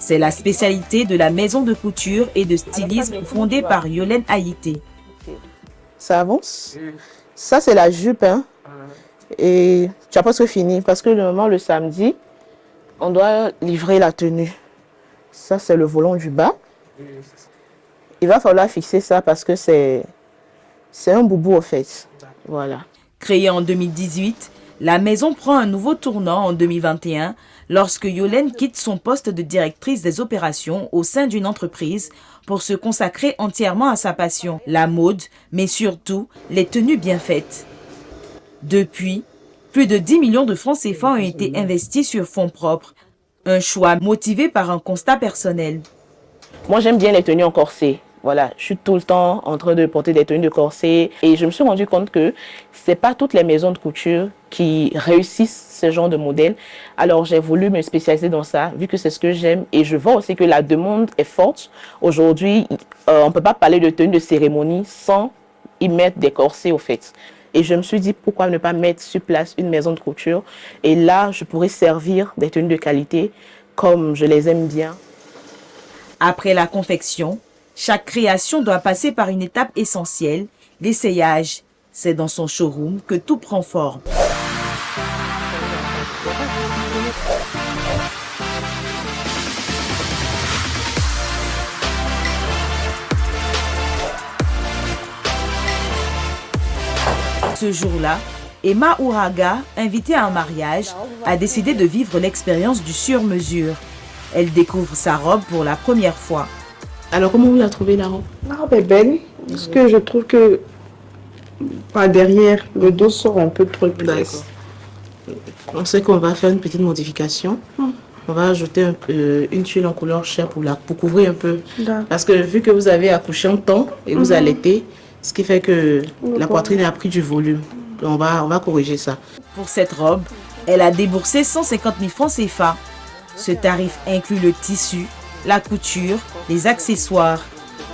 C'est la spécialité de la maison de couture et de stylisme fondée par Yolène Haïté. Ça avance. Ça, c'est la jupe. Hein. Et tu as presque fini parce que normalement, le samedi, on doit livrer la tenue. Ça, c'est le volant du bas. Il va falloir fixer ça parce que c'est un boubou, en fait. Voilà. Créée en 2018, la maison prend un nouveau tournant en 2021 lorsque Yolène quitte son poste de directrice des opérations au sein d'une entreprise pour se consacrer entièrement à sa passion, la mode, mais surtout les tenues bien faites. Depuis, plus de 10 millions de francs CFA ont été investis sur fonds propres, un choix motivé par un constat personnel. Moi, j'aime bien les tenues en corset. Voilà, je suis tout le temps en train de porter des tenues de corset et je me suis rendu compte que c'est pas toutes les maisons de couture qui réussissent ce genre de modèle. Alors, j'ai voulu me spécialiser dans ça, vu que c'est ce que j'aime et je vois aussi que la demande est forte. Aujourd'hui, on peut pas parler de tenues de cérémonie sans y mettre des corsets, au fait. Et je me suis dit, pourquoi ne pas mettre sur place une maison de couture? Et là, je pourrais servir des tenues de qualité comme je les aime bien. Après la confection, chaque création doit passer par une étape essentielle, l'essayage. C'est dans son showroom que tout prend forme. Ce jour-là, Emma Ouraga, invitée à un mariage, a décidé de vivre l'expérience du sur-mesure. Elle découvre sa robe pour la première fois. Alors, comment vous la trouvez, la robe? La robe est belle, parce que je trouve que par derrière, le dos sort un peu trop épaisse. On sait qu'on va faire une petite modification. On va ajouter une tuile en couleur chair pour couvrir un peu. Parce que vu que vous avez accouché en temps et vous allaitez, ce qui fait que la poitrine a pris du volume. On va corriger ça. Pour cette robe, elle a déboursé 150 000 francs CFA. Ce tarif inclut le tissu, la couture, les accessoires.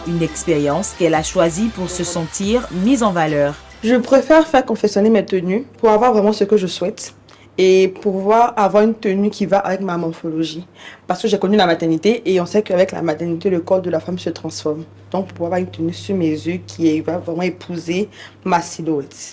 Une expérience qu'elle a choisie pour se sentir mise en valeur. Je préfère faire confectionner mes tenues pour avoir vraiment ce que je souhaite et pour pouvoir avoir une tenue qui va avec ma morphologie. Parce que j'ai connu la maternité et on sait qu'avec la maternité, le corps de la femme se transforme. Donc pour pouvoir avoir une tenue sur mes yeux qui va vraiment épouser ma silhouette.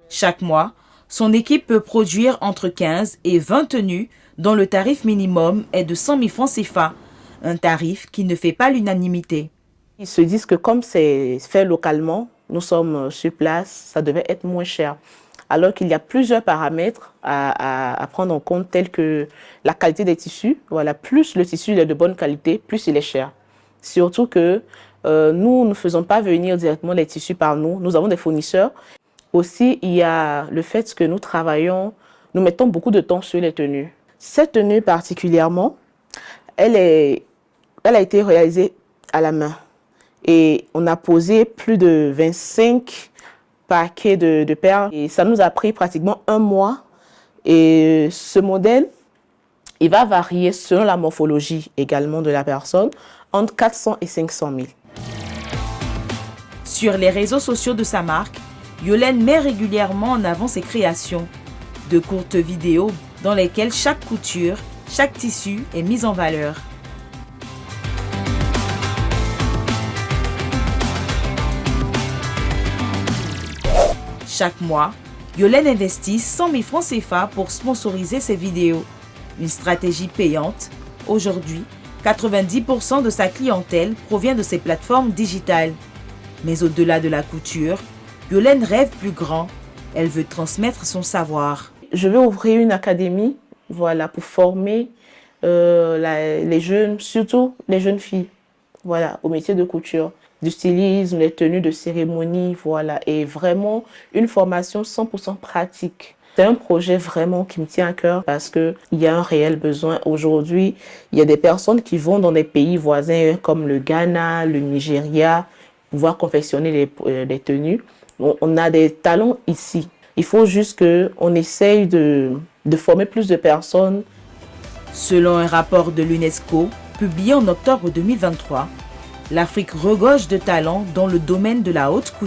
Chaque mois, son équipe peut produire entre 15 et 20 tenues dont le tarif minimum est de 100 000 francs CFA. Un tarif qui ne fait pas l'unanimité. Ils se disent que comme c'est fait localement, nous sommes sur place, ça devait être moins cher. Alors qu'il y a plusieurs paramètres à prendre en compte, tels que la qualité des tissus. Voilà, plus le tissu est de bonne qualité, plus il est cher. Surtout que nous ne faisons pas venir directement les tissus par nous. Nous avons des fournisseurs. Aussi, il y a le fait que nous mettons beaucoup de temps sur les tenues. Cette tenue particulièrement, elle a été réalisée à la main. Et on a posé plus de 25 paquets de perles. Et ça nous a pris pratiquement un mois. Et ce modèle, il va varier selon la morphologie également de la personne, entre 400 et 500 000. Sur les réseaux sociaux de sa marque, Yolène met régulièrement en avant ses créations. De courtes vidéos dans lesquelles chaque couture, chaque tissu est mis en valeur. Chaque mois, Yolène investit 100 000 francs CFA pour sponsoriser ses vidéos. Une stratégie payante. Aujourd'hui, 90% de sa clientèle provient de ces plateformes digitales. Mais au-delà de la couture, Yolène rêve plus grand. Elle veut transmettre son savoir. Je veux ouvrir une académie, voilà, pour former les jeunes, surtout les jeunes filles, voilà, au métier de couture, du stylisme, les tenues de cérémonie, voilà, et vraiment une formation 100% pratique. C'est un projet vraiment qui me tient à cœur parce qu'il y a un réel besoin. Aujourd'hui, il y a des personnes qui vont dans des pays voisins comme le Ghana, le Nigeria, pouvoir confectionner les tenues. On a des talents ici. Il faut juste qu'on essaye de former plus de personnes. Selon un rapport de l'UNESCO, publié en octobre 2023, l'Afrique regorge de talents dans le domaine de la haute couture.